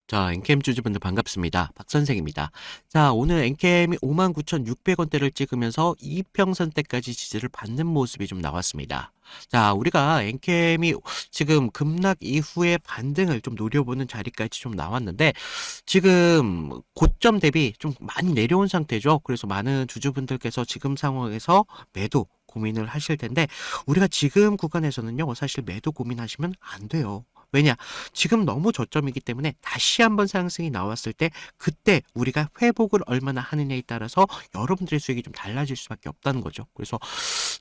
자, 엔캠 주주분들 반갑습니다. 박 선생입니다. 자, 오늘 엔캠이 59,600원대를 찍으면서 이평선대까지 지지를 받는 모습이 좀 나왔습니다. 자, 우리가 엔캠이 지금 급락 이후에 반등을 좀 노려보는 자리까지 좀 나왔는데, 지금 고점 대비 좀 많이 내려온 상태죠. 그래서 많은 주주분들께서 지금 상황에서 매도 고민을 하실 텐데, 우리가 지금 구간에서는요, 사실 매도 고민하시면 안 돼요. 왜냐? 지금 너무 저점이기 때문에 다시 한번 상승이 나왔을 때 그때 우리가 회복을 얼마나 하느냐에 따라서 여러분들의 수익이 좀 달라질 수밖에 없다는 거죠. 그래서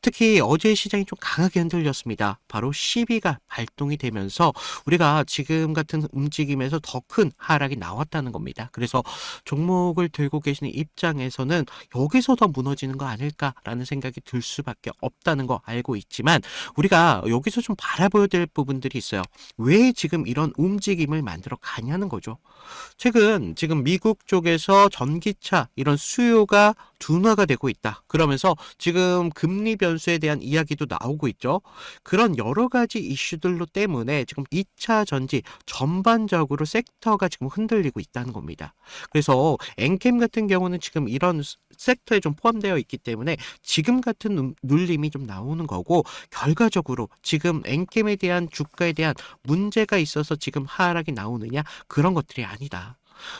특히 어제 시장이 좀 강하게 흔들렸습니다. 바로 시비가 발동이 되면서 우리가 지금 같은 움직임에서 더 큰 하락이 나왔다는 겁니다. 그래서 종목을 들고 계시는 입장에서는 여기서 더 무너지는 거 아닐까라는 생각이 들 수밖에 없다는 거 알고 있지만 우리가 여기서 좀 바라봐야 될 부분들이 있어요. 왜 지금 이런 움직임을 만들어 가냐는 거죠. 최근 지금 미국 쪽에서 전기차 이런 수요가 둔화가 되고 있다. 그러면서 지금 금리 변수에 대한 이야기도 나오고 있죠. 그런 여러 가지 이슈들로 때문에 지금 2차 전지 전반적으로 섹터가 지금 흔들리고 있다는 겁니다. 그래서 엔캠 같은 경우는 지금 이런 섹터에 좀 포함되어 있기 때문에 지금 같은 눌림이 좀 나오는 거고 결과적으로 지금 엔캠에 대한 주가에 대한 문제가 있어서 지금 하락이 나오느냐 그런 것들이 아니다.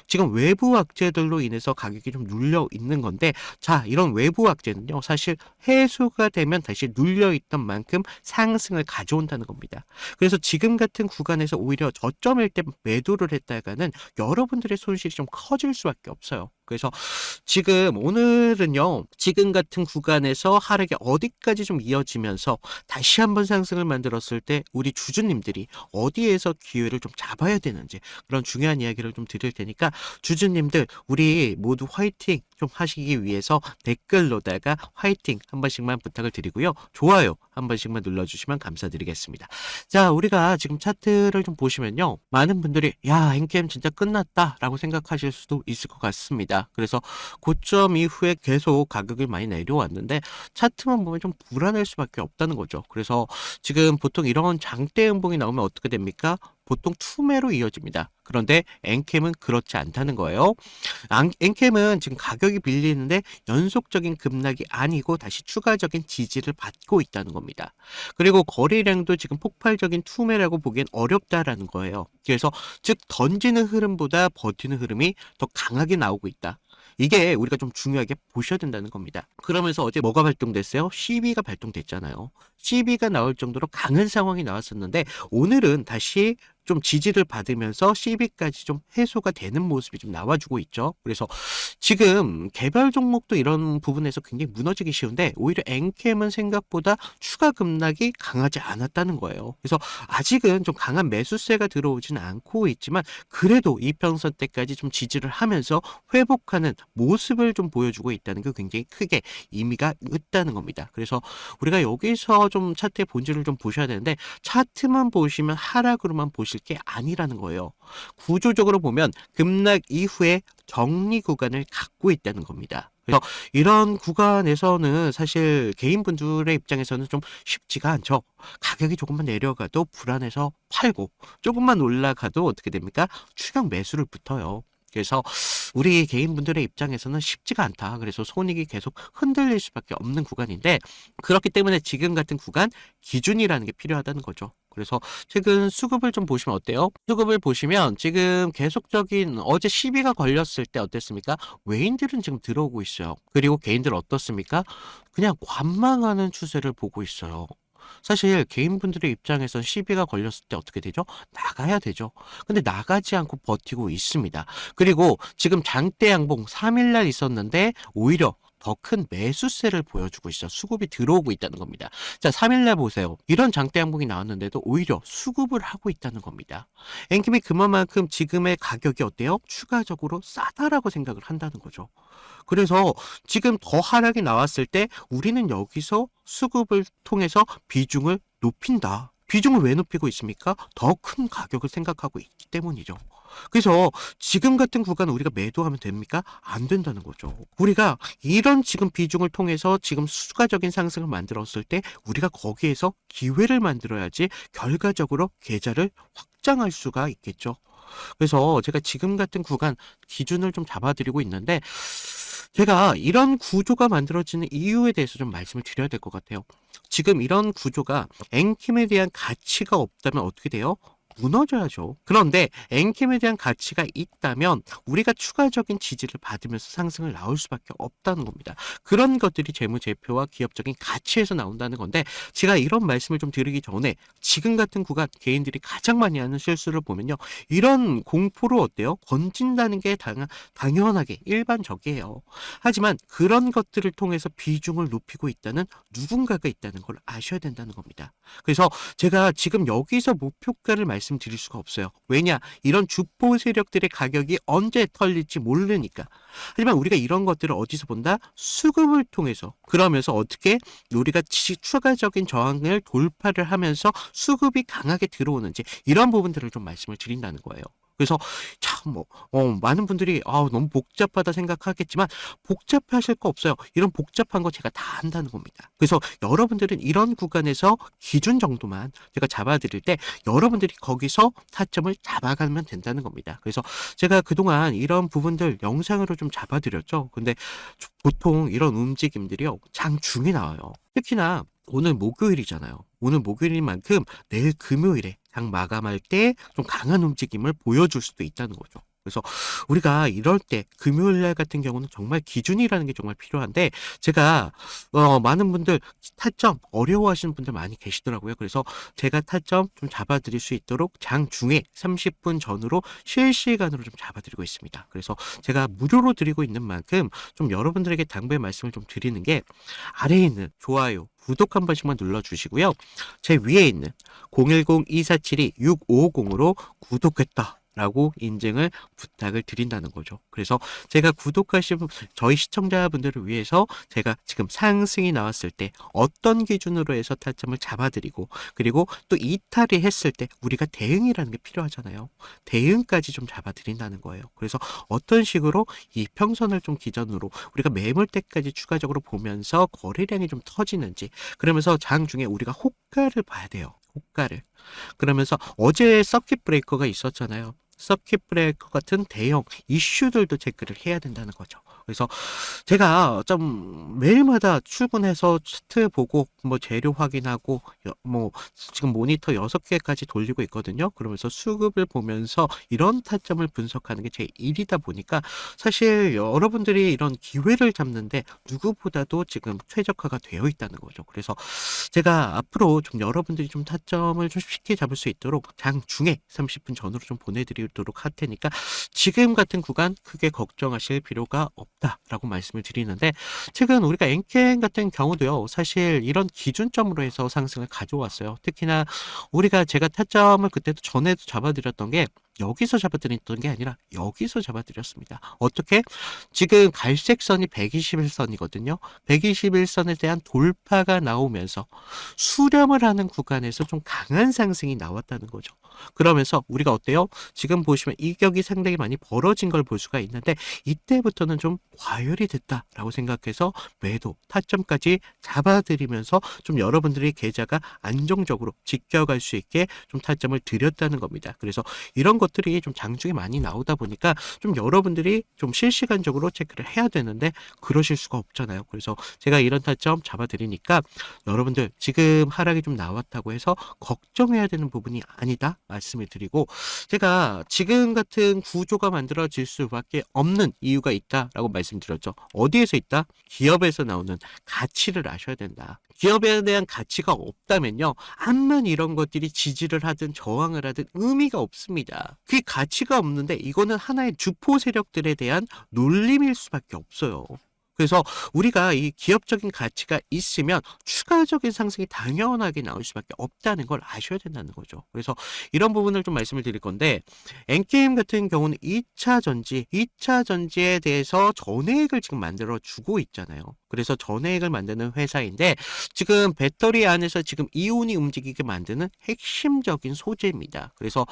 지금 외부 악재들로 인해서 가격이 좀 눌려 있는 건데 자 이런 외부 악재는요 사실 해소가 되면 다시 눌려 있던 만큼 상승을 가져온다는 겁니다. 그래서 지금 같은 구간에서 오히려 저점일 때 매도를 했다가는 여러분들의 손실이 좀 커질 수밖에 없어요. 그래서 지금 오늘은요 지금 같은 구간에서 하락이 어디까지 좀 이어지면서 다시 한번 상승을 만들었을 때 우리 주주님들이 어디에서 기회를 좀 잡아야 되는지 그런 중요한 이야기를 좀 드릴 테니까 주주님들 우리 모두 화이팅 좀 하시기 위해서 댓글로다가 화이팅 한 번씩만 부탁을 드리고요. 좋아요 한 번씩만 눌러주시면 감사드리겠습니다. 자 우리가 지금 차트를 좀 보시면요. 많은 분들이 야 엔캠 진짜 끝났다 라고 생각하실 수도 있을 것 같습니다. 그래서 고점 이후에 계속 가격이 많이 내려왔는데 차트만 보면 좀 불안할 수밖에 없다는 거죠. 그래서 지금 보통 이런 장대 음봉이 나오면 어떻게 됩니까? 보통 투매로 이어집니다. 그런데 엔캠은 그렇지 않다는 거예요. 엔캠은 지금 가격이 빌리는데 연속적인 급락이 아니고 다시 추가적인 지지를 받고 있다는 겁니다. 그리고 거래량도 지금 폭발적인 투매라고 보기엔 어렵다라는 거예요. 그래서 즉 던지는 흐름보다 버티는 흐름이 더 강하게 나오고 있다. 이게 우리가 좀 중요하게 보셔야 된다는 겁니다. 그러면서 어제 뭐가 발동됐어요? CB가 발동됐잖아요. CB가 나올 정도로 강한 상황이 나왔었는데 오늘은 다시 좀 지지를 받으면서 CB까지 좀 해소가 되는 모습이 좀 나와주고 있죠. 그래서 지금 개별 종목도 이런 부분에서 굉장히 무너지기 쉬운데 오히려 엔캠은 생각보다 추가 급락이 강하지 않았다는 거예요. 그래서 아직은 좀 강한 매수세가 들어오지는 않고 있지만 그래도 이평선 때까지 좀 지지를 하면서 회복하는 모습을 좀 보여주고 있다는 게 굉장히 크게 의미가 있다는 겁니다. 그래서 우리가 여기서 좀 차트의 본질을 좀 보셔야 되는데 차트만 보시면 하락으로만 보실 게 아니라는 거예요. 구조적으로 보면 급락 이후에 정리 구간을 갖고 있다는 겁니다. 그래서 이런 구간에서는 사실 개인분들의 입장에서는 좀 쉽지가 않죠. 가격이 조금만 내려가도 불안해서 팔고 조금만 올라가도 어떻게 됩니까? 추격 매수를 붙어요. 그래서 우리 개인분들의 입장에서는 쉽지가 않다. 그래서 손익이 계속 흔들릴 수밖에 없는 구간인데 그렇기 때문에 지금 같은 구간 기준이라는 게 필요하다는 거죠. 그래서 최근 수급을 좀 보시면 어때요? 수급을 보시면 지금 계속적인 어제 시비가 걸렸을 때 어땠습니까? 외인들은 지금 들어오고 있어요. 그리고 개인들 어떻습니까? 그냥 관망하는 추세를 보고 있어요. 사실 개인분들의 입장에선 시비가 걸렸을 때 어떻게 되죠? 나가야 되죠. 근데 나가지 않고 버티고 있습니다. 그리고 지금 장대 양봉 3일날 있었는데 오히려 더 큰 매수세를 보여주고 있어. 수급이 들어오고 있다는 겁니다. 자, 3일날 보세요. 이런 장대 양봉이 나왔는데도 오히려 수급을 하고 있다는 겁니다. 엔킴이 그만큼 지금의 가격이 어때요? 추가적으로 싸다라고 생각을 한다는 거죠. 그래서 지금 더 하락이 나왔을 때 우리는 여기서 수급을 통해서 비중을 높인다. 비중을 왜 높이고 있습니까? 더 큰 가격을 생각하고 있기 때문이죠. 그래서 지금 같은 구간 우리가 매도하면 됩니까? 안 된다는 거죠. 우리가 이런 지금 비중을 통해서 지금 수가적인 상승을 만들었을 때 우리가 거기에서 기회를 만들어야지 결과적으로 계좌를 확장할 수가 있겠죠. 그래서 제가 지금 같은 구간 기준을 좀 잡아드리고 있는데 제가 이런 구조가 만들어지는 이유에 대해서 좀 말씀을 드려야 될 것 같아요. 지금 이런 구조가 앵킴에 대한 가치가 없다면 어떻게 돼요? 무너져야죠. 그런데 앵킴에 대한 가치가 있다면 우리가 추가적인 지지를 받으면서 상승을 나올 수밖에 없다는 겁니다. 그런 것들이 재무제표와 기업적인 가치에서 나온다는 건데 제가 이런 말씀을 좀 드리기 전에 지금 같은 구간 개인들이 가장 많이 하는 실수를 보면요. 이런 공포를 어때요? 건진다는 게 당연하게 일반적이에요. 하지만 그런 것들을 통해서 비중을 높이고 있다는 누군가가 있다는 걸 아셔야 된다는 겁니다. 그래서 제가 지금 여기서 목표가를 말씀드릴 수가 없어요. 왜냐? 이런 주포 세력들의 가격이 언제 털릴지 모르니까. 하지만 우리가 이런 것들을 어디서 본다? 수급을 통해서. 그러면서 어떻게 우리가 추가적인 저항을 돌파를 하면서 수급이 강하게 들어오는지 이런 부분들을 좀 말씀을 드린다는 거예요. 그래서 참 많은 분들이 너무 복잡하다 생각하겠지만 복잡하실 거 없어요. 이런 복잡한 거 제가 다 한다는 겁니다. 그래서 여러분들은 이런 구간에서 기준 정도만 제가 잡아드릴 때 여러분들이 거기서 타점을 잡아가면 된다는 겁니다. 그래서 제가 그동안 이런 부분들 영상으로 좀 잡아드렸죠. 근데 보통 이런 움직임들이요. 장중에 나와요. 특히나 오늘 목요일이잖아요. 오늘 목요일인 만큼 내일 금요일에 장 마감할 때 좀 강한 움직임을 보여줄 수도 있다는 거죠. 그래서 우리가 이럴 때 금요일 날 같은 경우는 정말 기준이라는 게 정말 필요한데 제가 많은 분들 타점 어려워하시는 분들 많이 계시더라고요. 그래서 제가 타점 좀 잡아드릴 수 있도록 장중에 30분 전으로 실시간으로 좀 잡아드리고 있습니다. 그래서 제가 무료로 드리고 있는 만큼 좀 여러분들에게 당부의 말씀을 좀 드리는 게 아래에 있는 좋아요, 구독 한 번씩만 눌러주시고요. 제 위에 있는 010-2472-6550으로 구독했다 라고 인증을 부탁을 드린다는 거죠. 그래서 제가 구독하신 저희 시청자분들을 위해서 제가 지금 상승이 나왔을 때 어떤 기준으로 해서 타점을 잡아드리고 그리고 또 이탈이 했을 때 우리가 대응이라는 게 필요하잖아요. 대응까지 좀 잡아드린다는 거예요. 그래서 어떤 식으로 이 평선을 좀 기준으로 우리가 매물대까지 추가적으로 보면서 거래량이 좀 터지는지 그러면서 장 중에 우리가 호가를 봐야 돼요. 호가를. 그러면서 어제 서킷 브레이커가 있었잖아요. 서킷 브레이커 같은 대형 이슈들도 체크를 해야 된다는 거죠. 그래서 제가 좀 매일마다 출근해서 차트 보고 뭐 재료 확인하고 뭐 지금 모니터 6개까지 돌리고 있거든요. 그러면서 수급을 보면서 이런 타점을 분석하는 게 제 일이다 보니까 사실 여러분들이 이런 기회를 잡는데 누구보다도 지금 최적화가 되어 있다는 거죠. 그래서 제가 앞으로 좀 여러분들이 좀 타점을 좀 쉽게 잡을 수 있도록 장중에 30분 전으로 좀 보내드리도록 할 테니까 지금 같은 구간 크게 걱정하실 필요가 없다라고 말씀을 드리는데 최근 우리가 엔캠 같은 경우도요. 사실 이런 기준점으로 해서 상승을 가져왔어요. 특히나 우리가 제가 타점을 그때도 전에도 잡아드렸던 게 여기서 잡아드렸던 게 아니라 여기서 잡아드렸습니다. 어떻게? 지금 갈색선이 121선이거든요. 121선에 대한 돌파가 나오면서 수렴을 하는 구간에서 좀 강한 상승이 나왔다는 거죠. 그러면서 우리가 어때요? 지금 보시면 이격이 상당히 많이 벌어진 걸 볼 수가 있는데 이때부터는 좀 과열이 됐다라고 생각해서 매도 타점까지 잡아드리면서 좀 여러분들의 계좌가 안정적으로 지켜갈 수 있게 좀 타점을 드렸다는 겁니다. 그래서 이런 것들이 좀 장중에 많이 나오다 보니까 좀 여러분들이 좀 실시간적으로 체크를 해야 되는데 그러실 수가 없잖아요. 그래서 제가 이런 타점 잡아드리니까 여러분들 지금 하락이 좀 나왔다고 해서 걱정해야 되는 부분이 아니다 말씀을 드리고 제가 지금 같은 구조가 만들어질 수밖에 없는 이유가 있다라고 말씀드렸죠. 어디에서 있다? 기업에서 나오는 가치를 아셔야 된다. 기업에 대한 가치가 없다면요. 암만 이런 것들이 지지를 하든 저항을 하든 의미가 없습니다. 그 가치가 없는데 이거는 하나의 주포 세력들에 대한 놀림일 수밖에 없어요. 그래서 우리가 이 기업적인 가치가 있으면 추가적인 상승이 당연하게 나올 수밖에 없다는 걸 아셔야 된다는 거죠. 그래서 이런 부분을 좀 말씀을 드릴 건데 엔게임 같은 경우는 2차 전지에 대해서 전해액을 지금 만들어 주고 있잖아요. 그래서 전해액을 만드는 회사인데 지금 배터리 안에서 지금 이온이 움직이게 만드는 핵심적인 소재입니다. 그래서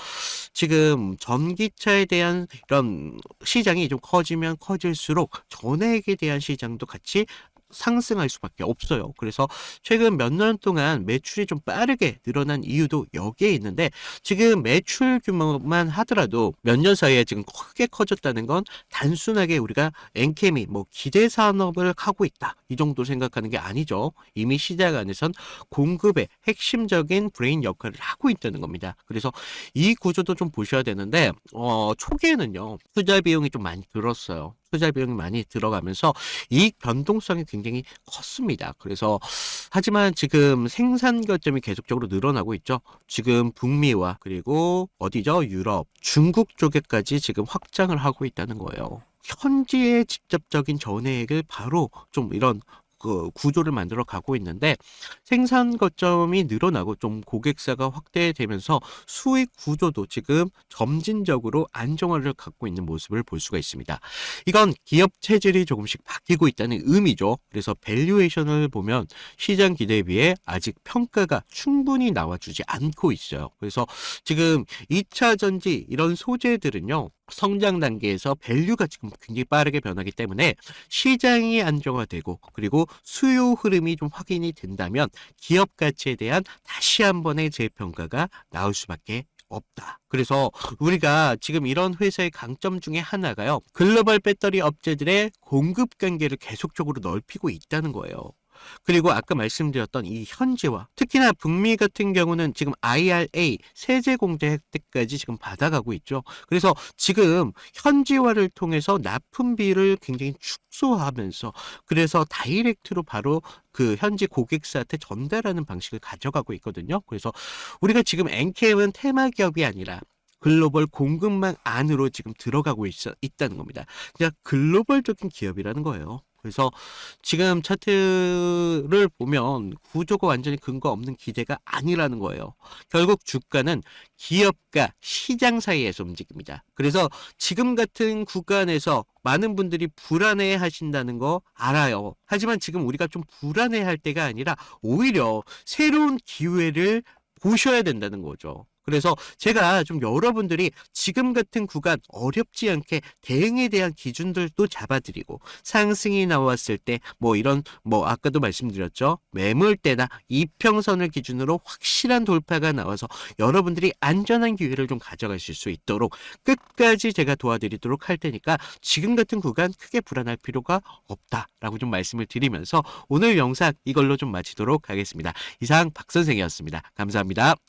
지금 전기차에 대한 이런 시장이 좀 커지면 커질수록 전해액에 대한 시장도 같이 상승할 수밖에 없어요. 그래서 최근 몇 년 동안 매출이 좀 빠르게 늘어난 이유도 여기에 있는데, 지금 매출 규모만 하더라도 몇 년 사이에 지금 크게 커졌다는 건 단순하게 우리가 엔캠이 뭐 기대 산업을 하고 있다 이 정도 생각하는 게 아니죠. 이미 시장 안에선 공급의 핵심적인 브레인 역할을 하고 있다는 겁니다. 그래서 이 구조도 좀 보셔야 되는데, 초기에는요 투자 비용이 좀 많이 들었어요. 투자 비용이 많이 들어가면서 이익 변동성이 굉장히 컸습니다. 그래서 하지만 지금 생산 거점이 계속적으로 늘어나고 있죠. 지금 북미와 그리고 어디죠? 유럽, 중국 쪽에까지 지금 확장을 하고 있다는 거예요. 현지의 직접적인 전해액을 바로 좀 이런 그 구조를 만들어 가고 있는데, 생산 거점이 늘어나고 좀 고객사가 확대되면서 수익 구조도 지금 점진적으로 안정화를 갖고 있는 모습을 볼 수가 있습니다. 이건 기업 체질이 조금씩 바뀌고 있다는 의미죠. 그래서 밸류에이션을 보면 시장 기대에 비해 아직 평가가 충분히 나와주지 않고 있어요. 그래서 지금 2차 전지 이런 소재들은요 성장 단계에서 밸류가 지금 굉장히 빠르게 변하기 때문에 시장이 안정화되고 그리고 수요 흐름이 좀 확인이 된다면 기업 가치에 대한 다시 한 번의 재평가가 나올 수밖에 없다. 그래서 우리가 지금 이런 회사의 강점 중에 하나가요, 글로벌 배터리 업체들의 공급 관계를 계속적으로 넓히고 있다는 거예요. 그리고 아까 말씀드렸던 이 현지화, 특히나 북미 같은 경우는 지금 IRA 세제 공제 혜택까지 지금 받아가고 있죠. 그래서 지금 현지화를 통해서 납품비를 굉장히 축소하면서, 그래서 다이렉트로 바로 그 현지 고객사한테 전달하는 방식을 가져가고 있거든요. 그래서 우리가 지금 엔캠은 테마 기업이 아니라 글로벌 공급망 안으로 지금 들어가고 있다는 겁니다. 그냥 글로벌적인 기업이라는 거예요. 그래서 지금 차트를 보면 구조가 완전히 근거 없는 기대가 아니라는 거예요. 결국 주가는 기업과 시장 사이에서 움직입니다. 그래서 지금 같은 구간에서 많은 분들이 불안해 하신다는 거 알아요. 하지만 지금 우리가 좀 불안해 할 때가 아니라 오히려 새로운 기회를 보셔야 된다는 거죠. 그래서 제가 좀 여러분들이 지금 같은 구간 어렵지 않게 대응에 대한 기준들도 잡아드리고, 상승이 나왔을 때 뭐 이런 뭐 아까도 말씀드렸죠, 매물대나 이평선을 기준으로 확실한 돌파가 나와서 여러분들이 안전한 기회를 좀 가져가실 수 있도록 끝까지 제가 도와드리도록 할 테니까 지금 같은 구간 크게 불안할 필요가 없다라고 좀 말씀을 드리면서 오늘 영상 이걸로 좀 마치도록 하겠습니다. 이상 박 선생이었습니다. 감사합니다.